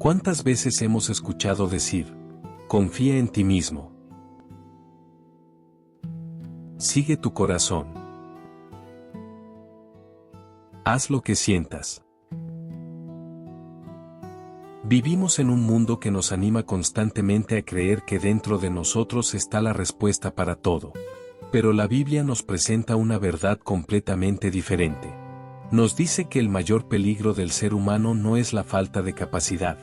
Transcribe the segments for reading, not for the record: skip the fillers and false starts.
¿Cuántas veces hemos escuchado decir, confía en ti mismo? Sigue tu corazón. Haz lo que sientas. Vivimos en un mundo que nos anima constantemente a creer que dentro de nosotros está la respuesta para todo. Pero la Biblia nos presenta una verdad completamente diferente. Nos dice que el mayor peligro del ser humano no es la falta de capacidad,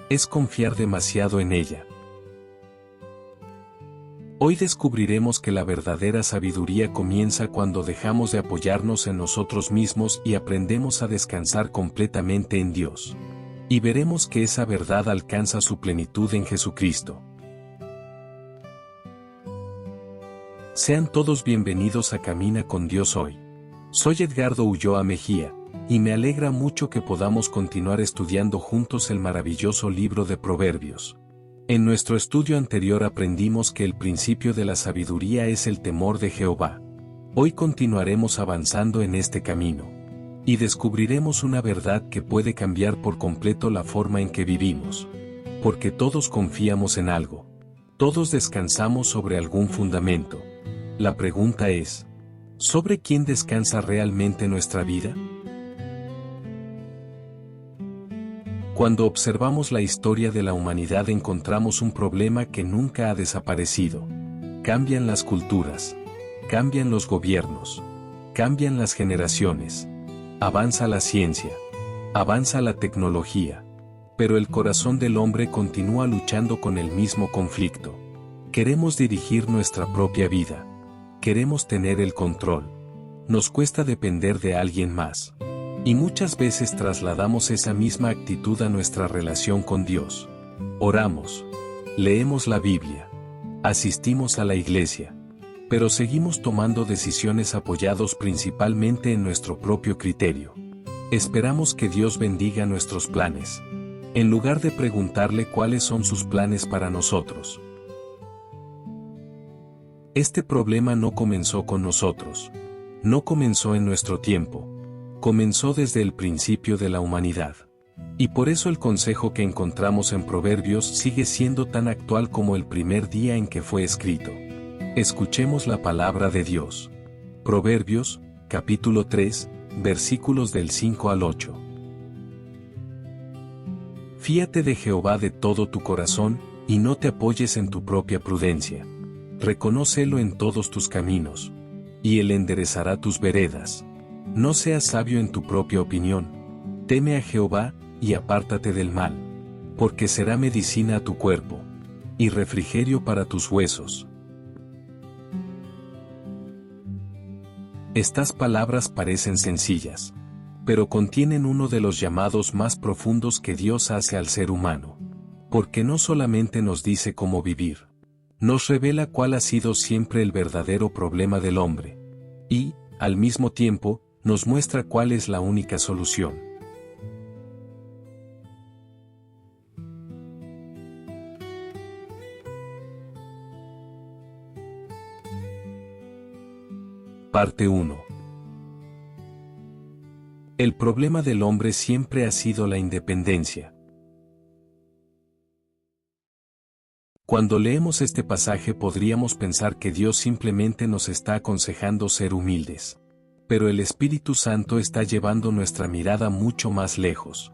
es confiar demasiado en ella. Hoy descubriremos que la verdadera sabiduría comienza cuando dejamos de apoyarnos en nosotros mismos y aprendemos a descansar completamente en Dios. Y veremos que esa verdad alcanza su plenitud en Jesucristo. Sean todos bienvenidos a Camina con Dios hoy. Soy Edgardo Ulloa Mejía, y me alegra mucho que podamos continuar estudiando juntos el maravilloso libro de Proverbios. En nuestro estudio anterior aprendimos que el principio de la sabiduría es el temor de Jehová. Hoy continuaremos avanzando en este camino. Y descubriremos una verdad que puede cambiar por completo la forma en que vivimos. Porque todos confiamos en algo. Todos descansamos sobre algún fundamento. La pregunta es, ¿sobre quién descansa realmente nuestra vida? Cuando observamos la historia de la humanidad encontramos un problema que nunca ha desaparecido. Cambian las culturas. Cambian los gobiernos. Cambian las generaciones. Avanza la ciencia, avanza la tecnología, pero el corazón del hombre continúa luchando con el mismo conflicto. Queremos dirigir nuestra propia vida. Queremos tener el control. Nos cuesta depender de alguien más. Y muchas veces trasladamos esa misma actitud a nuestra relación con Dios. Oramos, leemos la Biblia, asistimos a la iglesia. Pero seguimos tomando decisiones apoyados principalmente en nuestro propio criterio. Esperamos que Dios bendiga nuestros planes, en lugar de preguntarle cuáles son sus planes para nosotros. Este problema no comenzó con nosotros. No comenzó en nuestro tiempo. Comenzó desde el principio de la humanidad. Y por eso el consejo que encontramos en Proverbios sigue siendo tan actual como el primer día en que fue escrito. Escuchemos la palabra de Dios. Proverbios, capítulo 3, versículos del 5 al 8. Fíate de Jehová de todo tu corazón, y no te apoyes en tu propia prudencia. Reconócelo en todos tus caminos, y Él enderezará tus veredas. No seas sabio en tu propia opinión. Teme a Jehová, y apártate del mal, porque será medicina a tu cuerpo, y refrigerio para tus huesos. Estas palabras parecen sencillas, pero contienen uno de los llamados más profundos que Dios hace al ser humano. Porque no solamente nos dice cómo vivir, nos revela cuál ha sido siempre el verdadero problema del hombre. Y, al mismo tiempo, nos muestra cuál es la única solución. Parte 1. El problema del hombre siempre ha sido la independencia. Cuando leemos este pasaje podríamos pensar que Dios simplemente nos está aconsejando ser humildes. Pero el Espíritu Santo está llevando nuestra mirada mucho más lejos.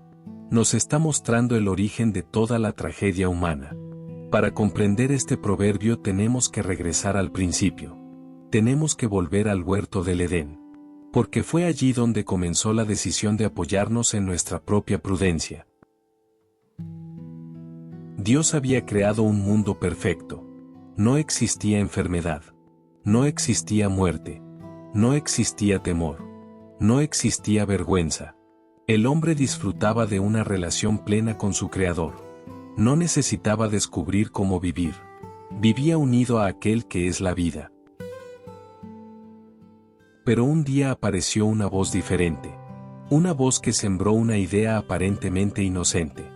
Nos está mostrando el origen de toda la tragedia humana. Para comprender este proverbio tenemos que regresar al principio. Tenemos que volver al huerto del Edén. Porque fue allí donde comenzó la decisión de apoyarnos en nuestra propia prudencia. Dios había creado un mundo perfecto. No existía enfermedad. No existía muerte. No existía temor. No existía vergüenza. El hombre disfrutaba de una relación plena con su Creador. No necesitaba descubrir cómo vivir. Vivía unido a aquel que es la vida. Pero un día apareció una voz diferente. Una voz que sembró una idea aparentemente inocente.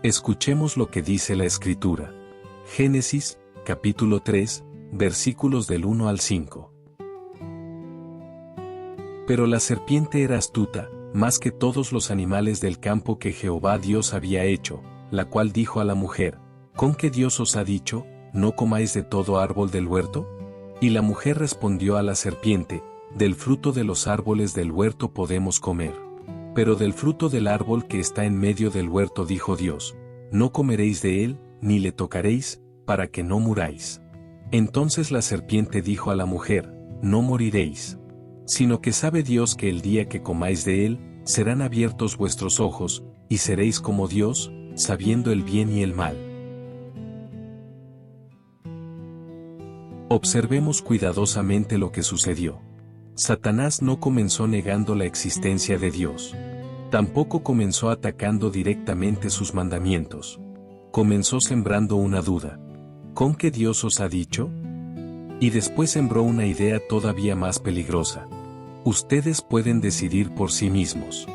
Escuchemos lo que dice la Escritura. Génesis, capítulo 3, versículos del 1 al 5. Pero la serpiente era astuta, más que todos los animales del campo que Jehová Dios había hecho, la cual dijo a la mujer: ¿Con qué Dios os ha dicho, no comáis de todo árbol del huerto? Y la mujer respondió a la serpiente: Del fruto de los árboles del huerto podemos comer. Pero del fruto del árbol que está en medio del huerto dijo Dios: No comeréis de él, ni le tocaréis, para que no muráis. Entonces la serpiente dijo a la mujer: No moriréis. Sino que sabe Dios que el día que comáis de él, serán abiertos vuestros ojos, y seréis como Dios, sabiendo el bien y el mal. Observemos cuidadosamente lo que sucedió. Satanás no comenzó negando la existencia de Dios. Tampoco comenzó atacando directamente sus mandamientos. Comenzó sembrando una duda. ¿Con qué Dios os ha dicho? Y después sembró una idea todavía más peligrosa. Ustedes pueden decidir por sí mismos.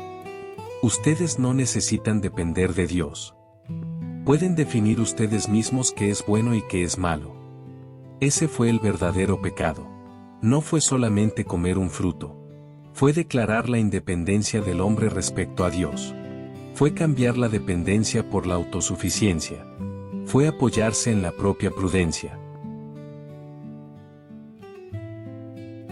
Ustedes no necesitan depender de Dios. Pueden definir ustedes mismos qué es bueno y qué es malo. Ese fue el verdadero pecado. No fue solamente comer un fruto. Fue declarar la independencia del hombre respecto a Dios. Fue cambiar la dependencia por la autosuficiencia. Fue apoyarse en la propia prudencia.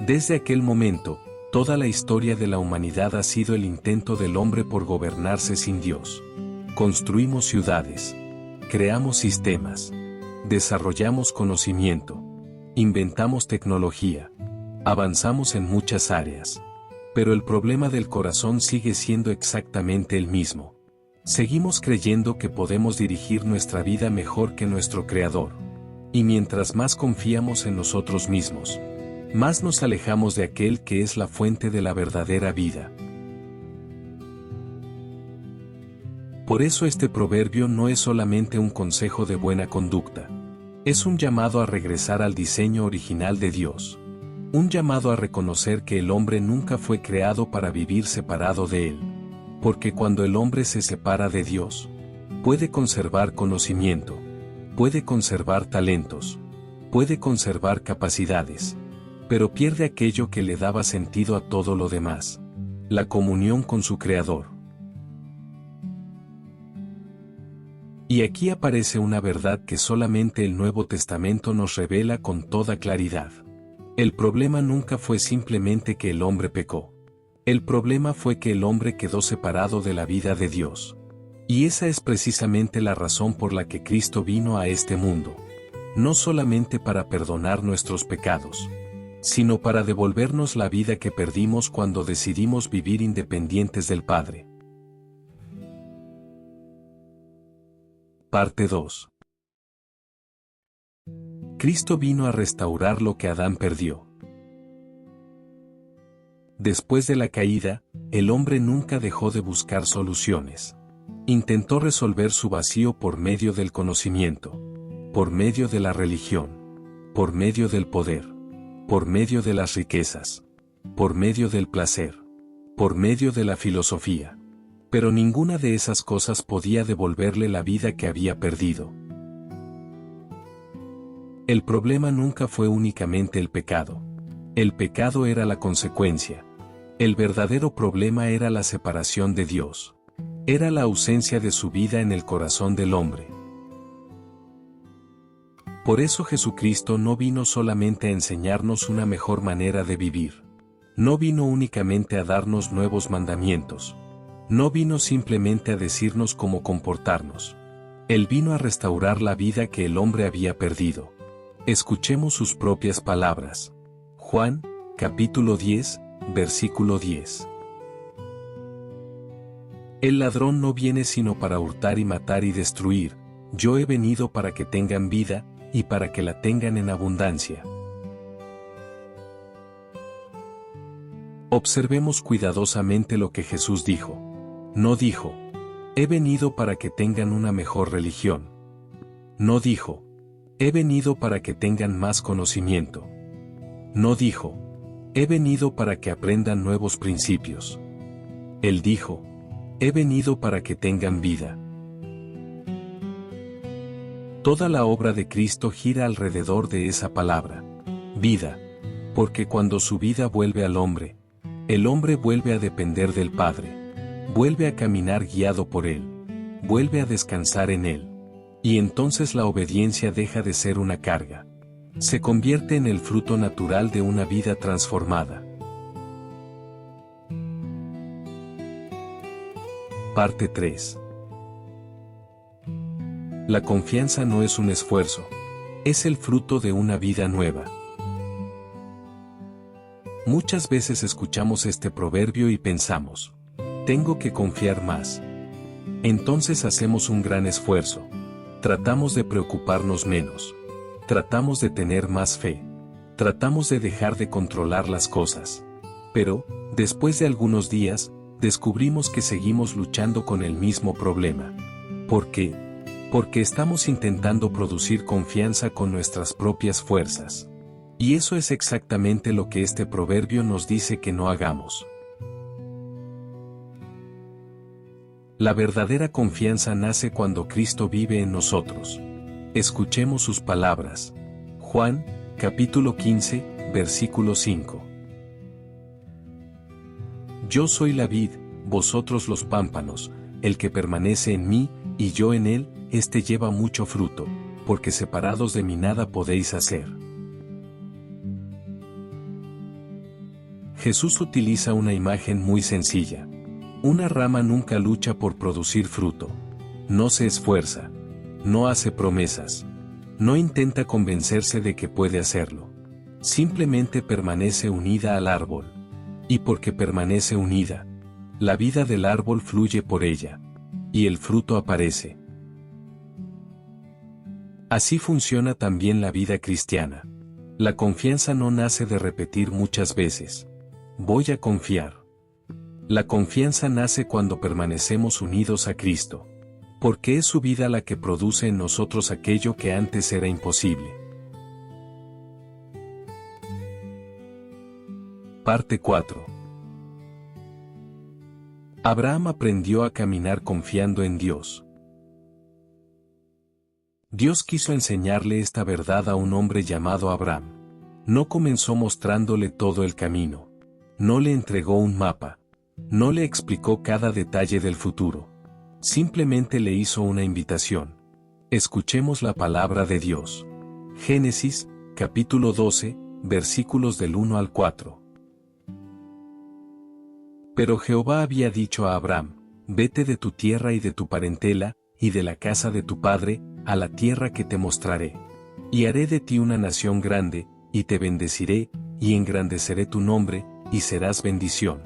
Desde aquel momento, toda la historia de la humanidad ha sido el intento del hombre por gobernarse sin Dios. Construimos ciudades. Creamos sistemas. Desarrollamos conocimiento. Inventamos tecnología. Avanzamos en muchas áreas. Pero el problema del corazón sigue siendo exactamente el mismo. Seguimos creyendo que podemos dirigir nuestra vida mejor que nuestro Creador. Y mientras más confiamos en nosotros mismos, más nos alejamos de aquel que es la fuente de la verdadera vida. Por eso este proverbio no es solamente un consejo de buena conducta. Es un llamado a regresar al diseño original de Dios. Un llamado a reconocer que el hombre nunca fue creado para vivir separado de él. Porque cuando el hombre se separa de Dios, puede conservar conocimiento, puede conservar talentos, puede conservar capacidades, pero pierde aquello que le daba sentido a todo lo demás: la comunión con su Creador. Y aquí aparece una verdad que solamente el Nuevo Testamento nos revela con toda claridad. El problema nunca fue simplemente que el hombre pecó. El problema fue que el hombre quedó separado de la vida de Dios. Y esa es precisamente la razón por la que Cristo vino a este mundo. No solamente para perdonar nuestros pecados, sino para devolvernos la vida que perdimos cuando decidimos vivir independientes del Padre. Parte 2. Cristo vino a restaurar lo que Adán perdió. Después de la caída, el hombre nunca dejó de buscar soluciones. Intentó resolver su vacío por medio del conocimiento, por medio de la religión, por medio del poder, por medio de las riquezas, por medio del placer, por medio de la filosofía. Pero ninguna de esas cosas podía devolverle la vida que había perdido. El problema nunca fue únicamente el pecado. El pecado era la consecuencia. El verdadero problema era la separación de Dios. Era la ausencia de su vida en el corazón del hombre. Por eso Jesucristo no vino solamente a enseñarnos una mejor manera de vivir. No vino únicamente a darnos nuevos mandamientos. No vino simplemente a decirnos cómo comportarnos. Él vino a restaurar la vida que el hombre había perdido. Escuchemos sus propias palabras. Juan, capítulo 10, versículo 10. El ladrón no viene sino para hurtar y matar y destruir. Yo he venido para que tengan vida, y para que la tengan en abundancia. Observemos cuidadosamente lo que Jesús dijo. No dijo: he venido para que tengan una mejor religión. No dijo: he venido para que tengan más conocimiento. No dijo: he venido para que aprendan nuevos principios. Él dijo: he venido para que tengan vida. Toda la obra de Cristo gira alrededor de esa palabra, vida, porque cuando su vida vuelve al hombre, el hombre vuelve a depender del Padre, vuelve a caminar guiado por Él, vuelve a descansar en Él. Y entonces la obediencia deja de ser una carga. Se convierte en el fruto natural de una vida transformada. Parte 3. La confianza no es un esfuerzo, es el fruto de una vida nueva. Muchas veces escuchamos este proverbio y pensamos, tengo que confiar más. Entonces hacemos un gran esfuerzo. Tratamos de preocuparnos menos. Tratamos de tener más fe. Tratamos de dejar de controlar las cosas. Pero, después de algunos días, descubrimos que seguimos luchando con el mismo problema. ¿Por qué? Porque estamos intentando producir confianza con nuestras propias fuerzas. Y eso es exactamente lo que este proverbio nos dice que no hagamos. La verdadera confianza nace cuando Cristo vive en nosotros. Escuchemos sus palabras. Juan, capítulo 15, versículo 5. Yo soy la vid, vosotros los pámpanos, el que permanece en mí, y yo en él, éste lleva mucho fruto, porque separados de mí nada podéis hacer. Jesús utiliza una imagen muy sencilla. Una rama nunca lucha por producir fruto. No se esfuerza. No hace promesas. No intenta convencerse de que puede hacerlo. Simplemente permanece unida al árbol. Y porque permanece unida, la vida del árbol fluye por ella. Y el fruto aparece. Así funciona también la vida cristiana. La confianza no nace de repetir muchas veces. Voy a confiar. La confianza nace cuando permanecemos unidos a Cristo. Porque es su vida la que produce en nosotros aquello que antes era imposible. Parte 4. Abraham aprendió a caminar confiando en Dios. Dios quiso enseñarle esta verdad a un hombre llamado Abraham. No comenzó mostrándole todo el camino. No le entregó un mapa. No le explicó cada detalle del futuro. Simplemente le hizo una invitación. Escuchemos la palabra de Dios. Génesis, capítulo 12, versículos del 1 al 4. Pero Jehová había dicho a Abraham, vete de tu tierra y de tu parentela, y de la casa de tu padre, a la tierra que te mostraré. Y haré de ti una nación grande, y te bendeciré, y engrandeceré tu nombre, y serás bendición.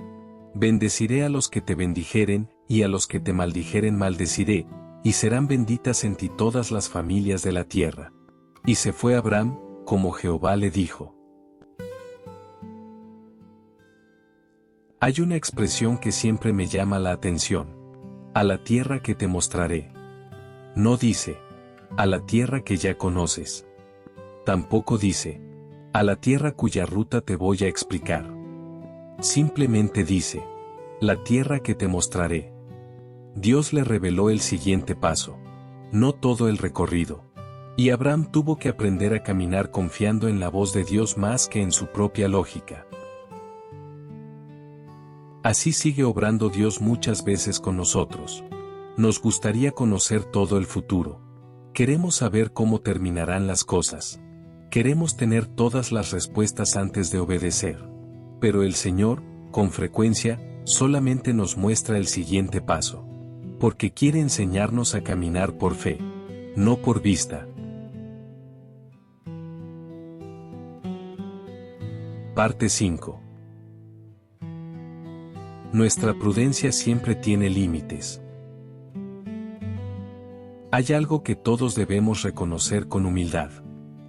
Bendeciré a los que te bendijeren, y a los que te maldijeren maldeciré, y serán benditas en ti todas las familias de la tierra. Y se fue Abraham, como Jehová le dijo. Hay una expresión que siempre me llama la atención. A la tierra que te mostraré. No dice, a la tierra que ya conoces. Tampoco dice, a la tierra cuya ruta te voy a explicar. Simplemente dice, la tierra que te mostraré. Dios le reveló el siguiente paso. No todo el recorrido. Y Abraham tuvo que aprender a caminar confiando en la voz de Dios más que en su propia lógica. Así sigue obrando Dios muchas veces con nosotros. Nos gustaría conocer todo el futuro. Queremos saber cómo terminarán las cosas. Queremos tener todas las respuestas antes de obedecer. Pero el Señor, con frecuencia, solamente nos muestra el siguiente paso. Porque quiere enseñarnos a caminar por fe, no por vista. Parte 5. Nuestra prudencia siempre tiene límites. Hay algo que todos debemos reconocer con humildad.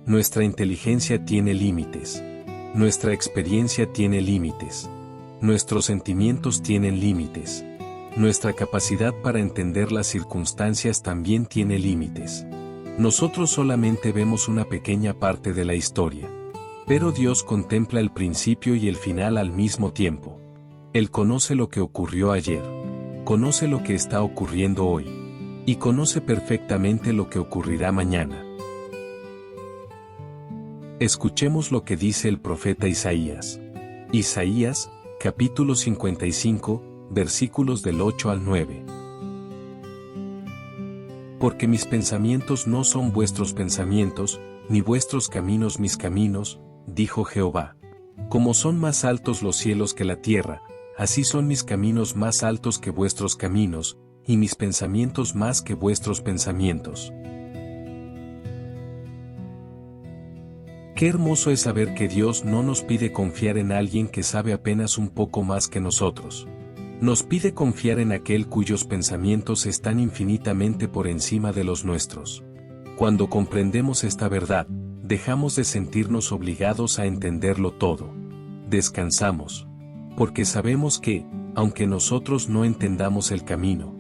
Nuestra inteligencia tiene límites. Nuestra experiencia tiene límites. Nuestros sentimientos tienen límites. Nuestra capacidad para entender las circunstancias también tiene límites. Nosotros solamente vemos una pequeña parte de la historia. Pero Dios contempla el principio y el final al mismo tiempo. Él conoce lo que ocurrió ayer. Conoce lo que está ocurriendo hoy. Y conoce perfectamente lo que ocurrirá mañana. Escuchemos lo que dice el profeta Isaías. Isaías, capítulo 55, versículos del 8 al 9. Porque mis pensamientos no son vuestros pensamientos, ni vuestros caminos mis caminos, dijo Jehová. Como son más altos los cielos que la tierra, así son mis caminos más altos que vuestros caminos, y mis pensamientos más que vuestros pensamientos. Qué hermoso es saber que Dios no nos pide confiar en alguien que sabe apenas un poco más que nosotros. Nos pide confiar en aquel cuyos pensamientos están infinitamente por encima de los nuestros. Cuando comprendemos esta verdad, dejamos de sentirnos obligados a entenderlo todo. Descansamos. Porque sabemos que, aunque nosotros no entendamos el camino,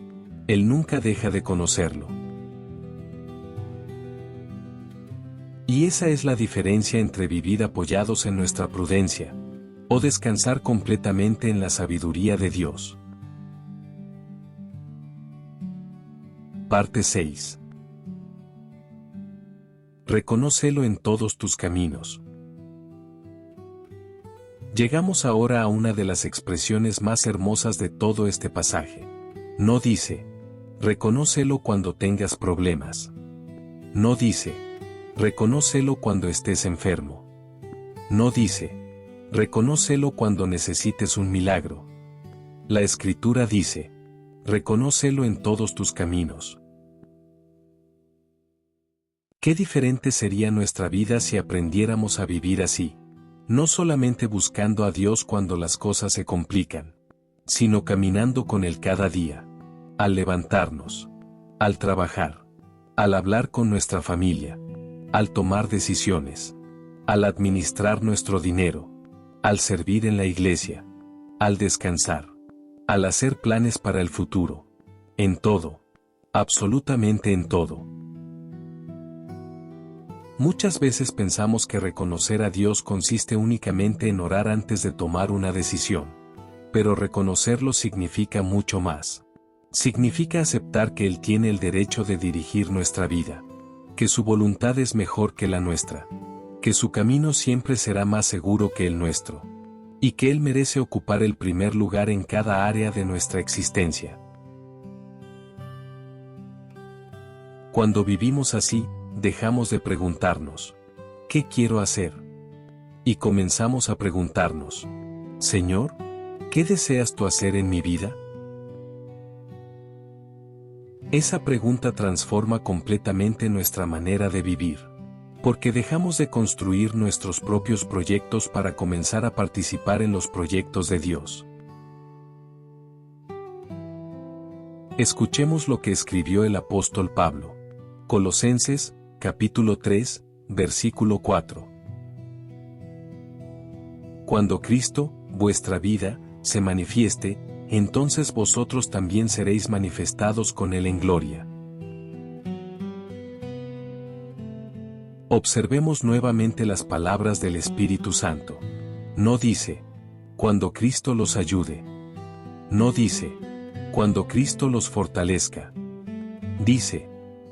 Él nunca deja de conocerlo. Y esa es la diferencia entre vivir apoyados en nuestra prudencia, o descansar completamente en la sabiduría de Dios. Parte 6. Reconócelo en todos tus caminos. Llegamos ahora a una de las expresiones más hermosas de todo este pasaje. No dice, reconócelo cuando tengas problemas. No dice, reconócelo cuando estés enfermo. No dice, reconócelo cuando necesites un milagro. La Escritura dice, reconócelo en todos tus caminos. Qué diferente sería nuestra vida si aprendiéramos a vivir así. No solamente buscando a Dios cuando las cosas se complican, sino caminando con Él cada día. Al levantarnos, al trabajar, al hablar con nuestra familia, al tomar decisiones, al administrar nuestro dinero, al servir en la iglesia, al descansar, al hacer planes para el futuro. En todo, absolutamente en todo. Muchas veces pensamos que reconocer a Dios consiste únicamente en orar antes de tomar una decisión. Pero reconocerlo significa mucho más. Significa aceptar que Él tiene el derecho de dirigir nuestra vida. Que su voluntad es mejor que la nuestra. Que su camino siempre será más seguro que el nuestro. Y que Él merece ocupar el primer lugar en cada área de nuestra existencia. Cuando vivimos así, dejamos de preguntarnos, ¿qué quiero hacer? Y comenzamos a preguntarnos, Señor, ¿qué deseas tú hacer en mi vida? Esa pregunta transforma completamente nuestra manera de vivir, porque dejamos de construir nuestros propios proyectos para comenzar a participar en los proyectos de Dios. Escuchemos lo que escribió el apóstol Pablo. Colosenses, capítulo 3, versículo 4. Cuando Cristo, vuestra vida, se manifieste, entonces vosotros también seréis manifestados con Él en gloria. Observemos nuevamente las palabras del Espíritu Santo. No dice, cuando Cristo los ayude. No dice, cuando Cristo los fortalezca. Dice,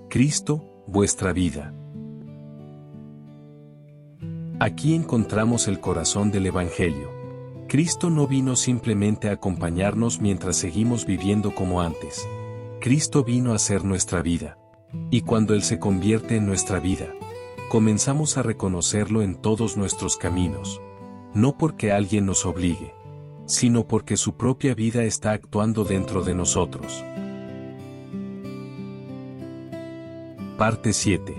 Cristo, vuestra vida. Aquí encontramos el corazón del Evangelio. Cristo no vino simplemente a acompañarnos mientras seguimos viviendo como antes. Cristo vino a ser nuestra vida. Y cuando Él se convierte en nuestra vida, comenzamos a reconocerlo en todos nuestros caminos. No porque alguien nos obligue, sino porque su propia vida está actuando dentro de nosotros. Parte 7.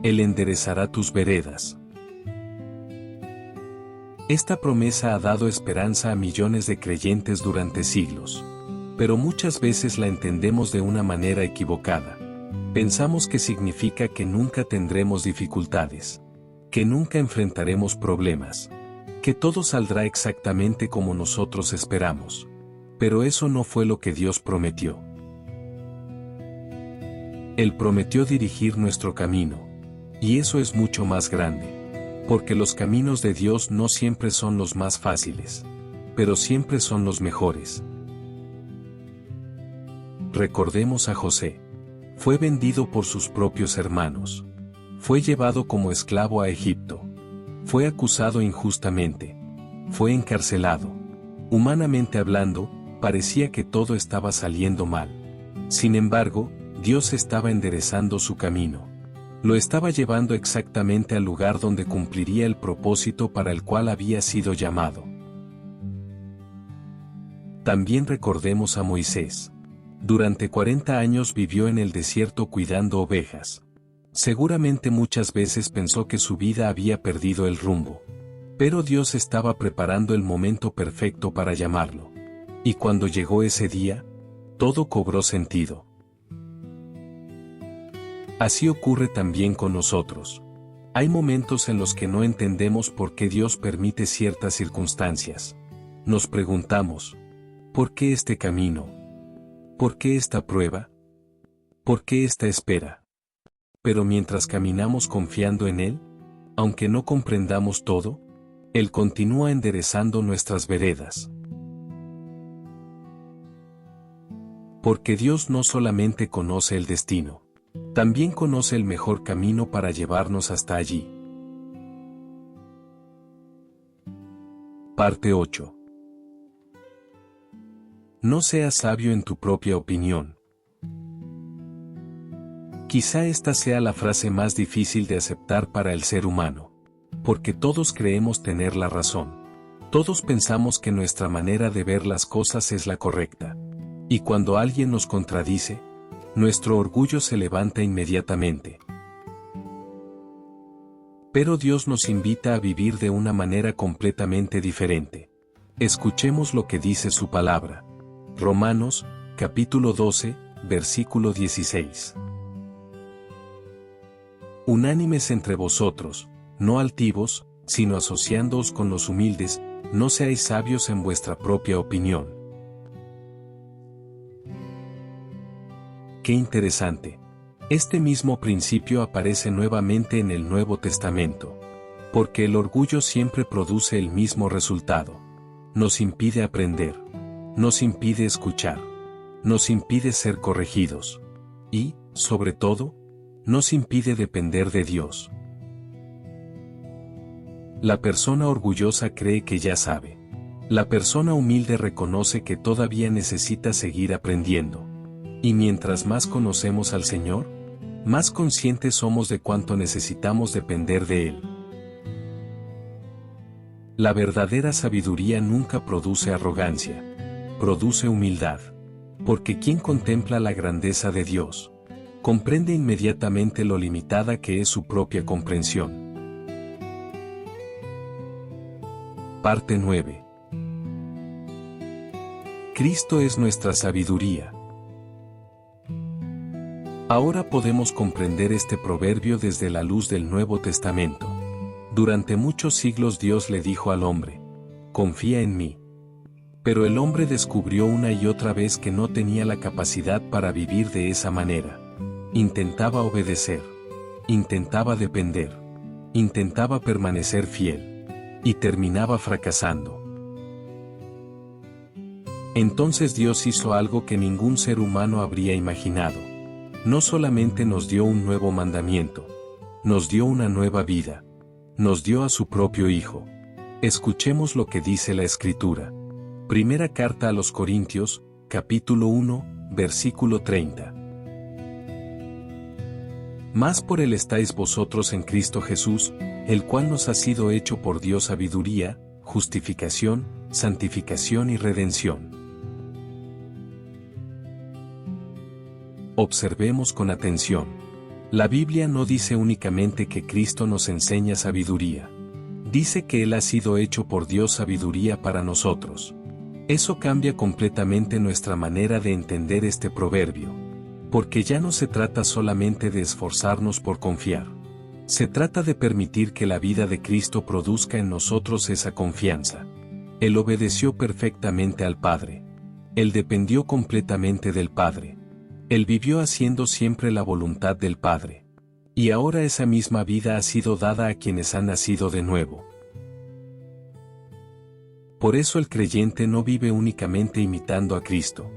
Él enderezará tus veredas. Esta promesa ha dado esperanza a millones de creyentes durante siglos. Pero muchas veces la entendemos de una manera equivocada. Pensamos que significa que nunca tendremos dificultades, que nunca enfrentaremos problemas, que todo saldrá exactamente como nosotros esperamos. Pero eso no fue lo que Dios prometió. Él prometió dirigir nuestro camino, y eso es mucho más grande, porque los caminos de Dios no siempre son los más fáciles, pero siempre son los mejores. Recordemos a José. Fue vendido por sus propios hermanos. Fue llevado como esclavo a Egipto. Fue acusado injustamente. Fue encarcelado. Humanamente hablando, parecía que todo estaba saliendo mal. Sin embargo, Dios estaba enderezando su camino. Lo estaba llevando exactamente al lugar donde cumpliría el propósito para el cual había sido llamado. También recordemos a Moisés. Durante 40 años vivió en el desierto cuidando ovejas. Seguramente muchas veces pensó que su vida había perdido el rumbo. Pero Dios estaba preparando el momento perfecto para llamarlo. Y cuando llegó ese día, todo cobró sentido. Así ocurre también con nosotros. Hay momentos en los que no entendemos por qué Dios permite ciertas circunstancias. Nos preguntamos, ¿por qué este camino? ¿Por qué esta prueba? ¿Por qué esta espera? Pero mientras caminamos confiando en Él, aunque no comprendamos todo, Él continúa enderezando nuestras veredas. Porque Dios no solamente conoce el destino, también conoce el mejor camino para llevarnos hasta allí. Parte 8. No seas sabio en tu propia opinión. Quizá esta sea la frase más difícil de aceptar para el ser humano. Porque todos creemos tener la razón. Todos pensamos que nuestra manera de ver las cosas es la correcta. Y cuando alguien nos contradice, nuestro orgullo se levanta inmediatamente. Pero Dios nos invita a vivir de una manera completamente diferente. Escuchemos lo que dice su palabra. Romanos, capítulo 12, versículo 16. Unánimes entre vosotros, no altivos, sino asociándoos con los humildes, no seáis sabios en vuestra propia opinión. Qué interesante. Este mismo principio aparece nuevamente en el Nuevo Testamento. Porque el orgullo siempre produce el mismo resultado. Nos impide aprender. Nos impide escuchar. Nos impide ser corregidos. Y, sobre todo, nos impide depender de Dios. La persona orgullosa cree que ya sabe. La persona humilde reconoce que todavía necesita seguir aprendiendo. Y mientras más conocemos al Señor, más conscientes somos de cuánto necesitamos depender de Él. La verdadera sabiduría nunca produce arrogancia. Produce humildad. Porque quien contempla la grandeza de Dios, comprende inmediatamente lo limitada que es su propia comprensión. Parte 9. Cristo es nuestra sabiduría. Ahora podemos comprender este proverbio desde la luz del Nuevo Testamento. Durante muchos siglos Dios le dijo al hombre, confía en mí. Pero el hombre descubrió una y otra vez que no tenía la capacidad para vivir de esa manera. Intentaba obedecer. Intentaba depender. Intentaba permanecer fiel. Y terminaba fracasando. Entonces Dios hizo algo que ningún ser humano habría imaginado. No solamente nos dio un nuevo mandamiento, nos dio una nueva vida. Nos dio a su propio Hijo. Escuchemos lo que dice la Escritura. Primera carta a los Corintios, capítulo 1, versículo 30. Más por él estáis vosotros en Cristo Jesús, el cual nos ha sido hecho por Dios sabiduría, justificación, santificación y redención. Observemos con atención. La Biblia no dice únicamente que Cristo nos enseña sabiduría. Dice que Él ha sido hecho por Dios sabiduría para nosotros. Eso cambia completamente nuestra manera de entender este proverbio. Porque ya no se trata solamente de esforzarnos por confiar. Se trata de permitir que la vida de Cristo produzca en nosotros esa confianza. Él obedeció perfectamente al Padre. Él dependió completamente del Padre. Él vivió haciendo siempre la voluntad del Padre. Y ahora esa misma vida ha sido dada a quienes han nacido de nuevo. Por eso el creyente no vive únicamente imitando a Cristo.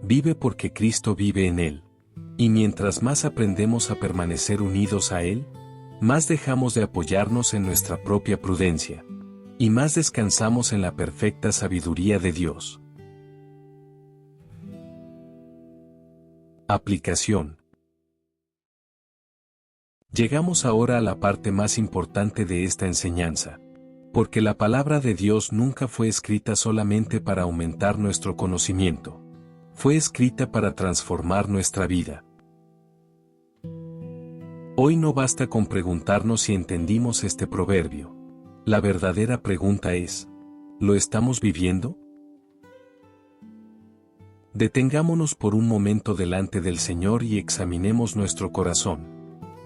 Vive porque Cristo vive en él. Y mientras más aprendemos a permanecer unidos a Él, más dejamos de apoyarnos en nuestra propia prudencia. Y más descansamos en la perfecta sabiduría de Dios. Aplicación. Llegamos ahora a la parte más importante de esta enseñanza. Porque la palabra de Dios nunca fue escrita solamente para aumentar nuestro conocimiento. Fue escrita para transformar nuestra vida. Hoy no basta con preguntarnos si entendimos este proverbio. La verdadera pregunta es, ¿lo estamos viviendo? Detengámonos por un momento delante del Señor y examinemos nuestro corazón.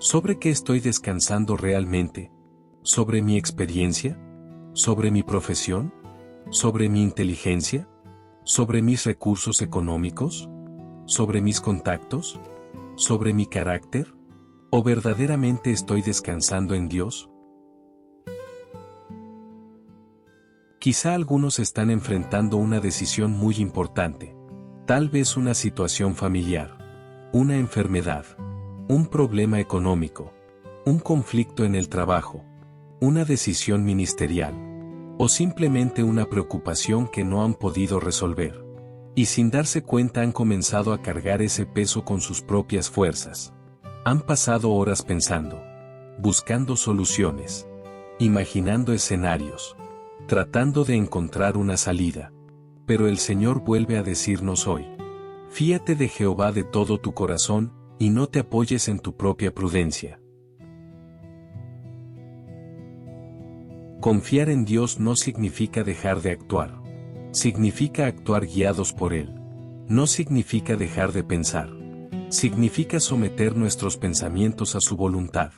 ¿Sobre qué estoy descansando realmente? ¿Sobre mi experiencia? ¿Sobre mi profesión? ¿Sobre mi inteligencia? ¿Sobre mis recursos económicos? ¿Sobre mis contactos? ¿Sobre mi carácter? ¿O verdaderamente estoy descansando en Dios? Quizá algunos están enfrentando una decisión muy importante. Tal vez una situación familiar, una enfermedad, un problema económico, un conflicto en el trabajo, una decisión ministerial, o simplemente una preocupación que no han podido resolver. Y sin darse cuenta han comenzado a cargar ese peso con sus propias fuerzas. Han pasado horas pensando, buscando soluciones, imaginando escenarios, tratando de encontrar una salida. Pero el Señor vuelve a decirnos hoy: fíate de Jehová de todo tu corazón, y no te apoyes en tu propia prudencia. Confiar en Dios no significa dejar de actuar. Significa actuar guiados por Él. No significa dejar de pensar. Significa someter nuestros pensamientos a su voluntad.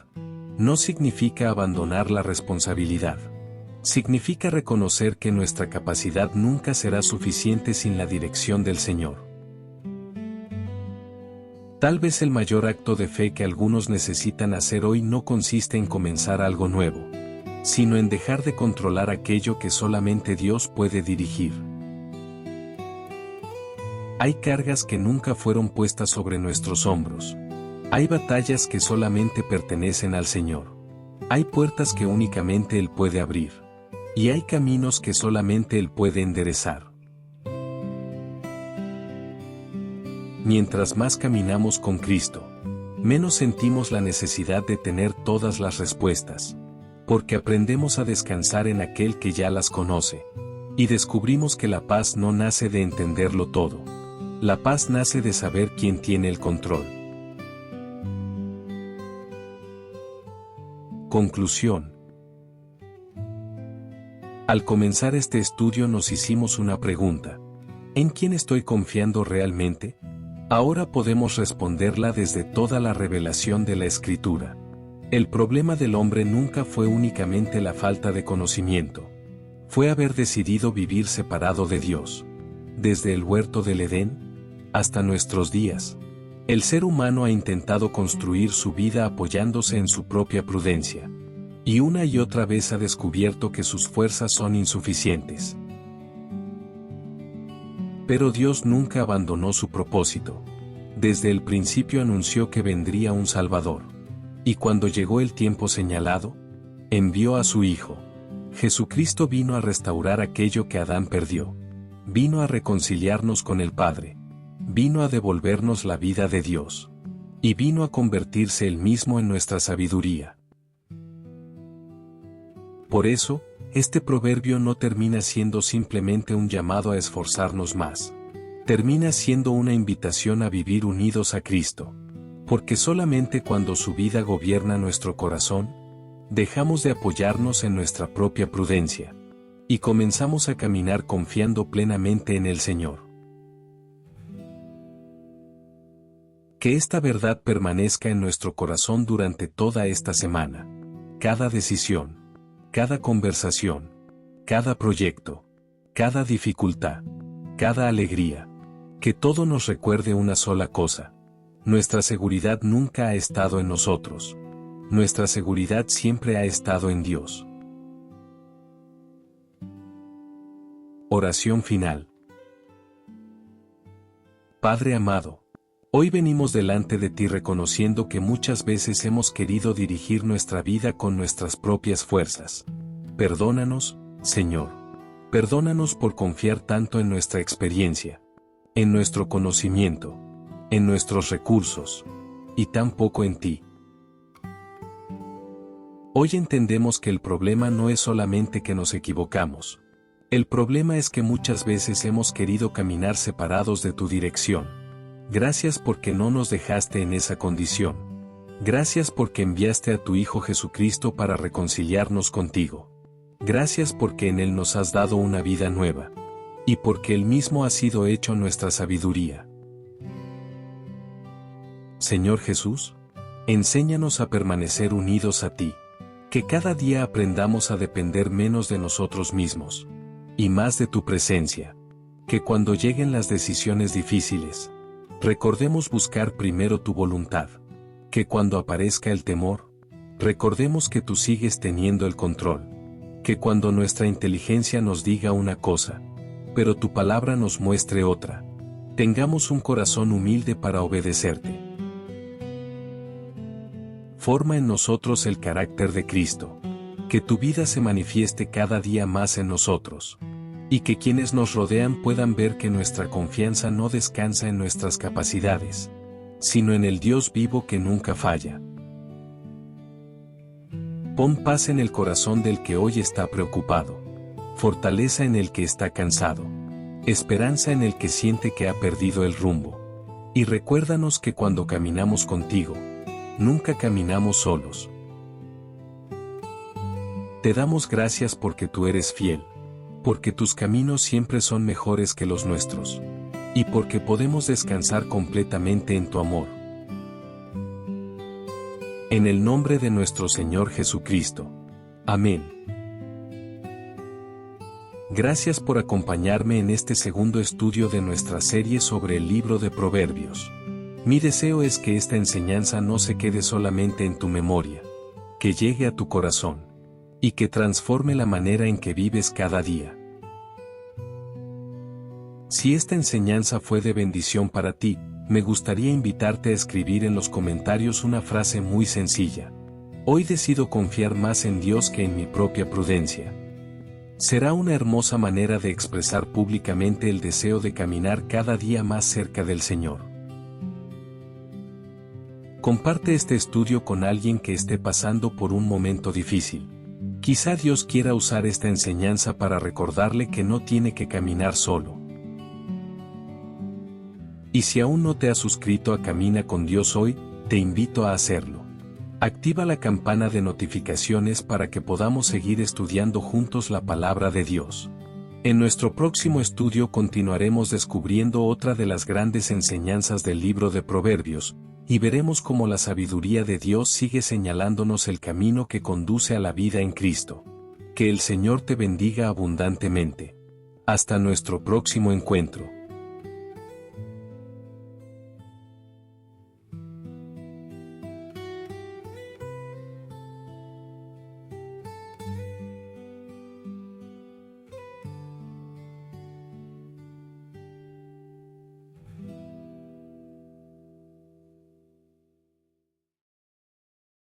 No significa abandonar la responsabilidad. Significa reconocer que nuestra capacidad nunca será suficiente sin la dirección del Señor. Tal vez el mayor acto de fe que algunos necesitan hacer hoy no consiste en comenzar algo nuevo, sino en dejar de controlar aquello que solamente Dios puede dirigir. Hay cargas que nunca fueron puestas sobre nuestros hombros. Hay batallas que solamente pertenecen al Señor. Hay puertas que únicamente Él puede abrir. Y hay caminos que solamente Él puede enderezar. Mientras más caminamos con Cristo, menos sentimos la necesidad de tener todas las respuestas, porque aprendemos a descansar en aquel que ya las conoce, y descubrimos que la paz no nace de entenderlo todo. La paz nace de saber quién tiene el control. Conclusión. Al comenzar este estudio nos hicimos una pregunta: ¿en quién estoy confiando realmente? Ahora podemos responderla desde toda la revelación de la Escritura. El problema del hombre nunca fue únicamente la falta de conocimiento. Fue haber decidido vivir separado de Dios. Desde el huerto del Edén hasta nuestros días, el ser humano ha intentado construir su vida apoyándose en su propia prudencia. Y una y otra vez ha descubierto que sus fuerzas son insuficientes. Pero Dios nunca abandonó su propósito. Desde el principio anunció que vendría un Salvador. Y cuando llegó el tiempo señalado, envió a su Hijo. Jesucristo vino a restaurar aquello que Adán perdió. Vino a reconciliarnos con el Padre. Vino a devolvernos la vida de Dios. Y vino a convertirse Él mismo en nuestra sabiduría. Por eso, este proverbio no termina siendo simplemente un llamado a esforzarnos más. Termina siendo una invitación a vivir unidos a Cristo. Porque solamente cuando su vida gobierna nuestro corazón, dejamos de apoyarnos en nuestra propia prudencia. Y comenzamos a caminar confiando plenamente en el Señor. Que esta verdad permanezca en nuestro corazón durante toda esta semana. Cada decisión, cada conversación, cada proyecto, cada dificultad, cada alegría. Que todo nos recuerde una sola cosa: nuestra seguridad nunca ha estado en nosotros. Nuestra seguridad siempre ha estado en Dios. Oración final. Padre amado, hoy venimos delante de ti reconociendo que muchas veces hemos querido dirigir nuestra vida con nuestras propias fuerzas. Perdónanos, Señor. Perdónanos por confiar tanto en nuestra experiencia, en nuestro conocimiento, en nuestros recursos, y tampoco en ti. Hoy entendemos que el problema no es solamente que nos equivocamos. El problema es que muchas veces hemos querido caminar separados de tu dirección. Gracias porque no nos dejaste en esa condición. Gracias porque enviaste a tu Hijo Jesucristo para reconciliarnos contigo. Gracias porque en Él nos has dado una vida nueva. Y porque Él mismo ha sido hecho nuestra sabiduría. Señor Jesús, enséñanos a permanecer unidos a ti. Que cada día aprendamos a depender menos de nosotros mismos. Y más de tu presencia. Que cuando lleguen las decisiones difíciles, recordemos buscar primero tu voluntad. Que cuando aparezca el temor, recordemos que tú sigues teniendo el control. Que cuando nuestra inteligencia nos diga una cosa, pero tu palabra nos muestre otra, tengamos un corazón humilde para obedecerte. Forma en nosotros el carácter de Cristo. Que tu vida se manifieste cada día más en nosotros. Y que quienes nos rodean puedan ver que nuestra confianza no descansa en nuestras capacidades, sino en el Dios vivo que nunca falla. Pon paz en el corazón del que hoy está preocupado, fortaleza en el que está cansado, esperanza en el que siente que ha perdido el rumbo. Y recuérdanos que cuando caminamos contigo, nunca caminamos solos. Te damos gracias porque tú eres fiel, porque tus caminos siempre son mejores que los nuestros, y porque podemos descansar completamente en tu amor. En el nombre de nuestro Señor Jesucristo. Amén. Gracias por acompañarme en este segundo estudio de nuestra serie sobre el libro de Proverbios. Mi deseo es que esta enseñanza no se quede solamente en tu memoria, que llegue a tu corazón, y que transforme la manera en que vives cada día. Si esta enseñanza fue de bendición para ti, me gustaría invitarte a escribir en los comentarios una frase muy sencilla. Hoy decido confiar más en Dios que en mi propia prudencia. Será una hermosa manera de expresar públicamente el deseo de caminar cada día más cerca del Señor. Comparte este estudio con alguien que esté pasando por un momento difícil. Quizá Dios quiera usar esta enseñanza para recordarle que no tiene que caminar solo. Y si aún no te has suscrito a Camina con Dios hoy, te invito a hacerlo. Activa la campana de notificaciones para que podamos seguir estudiando juntos la palabra de Dios. En nuestro próximo estudio continuaremos descubriendo otra de las grandes enseñanzas del libro de Proverbios, y veremos cómo la sabiduría de Dios sigue señalándonos el camino que conduce a la vida en Cristo. Que el Señor te bendiga abundantemente. Hasta nuestro próximo encuentro.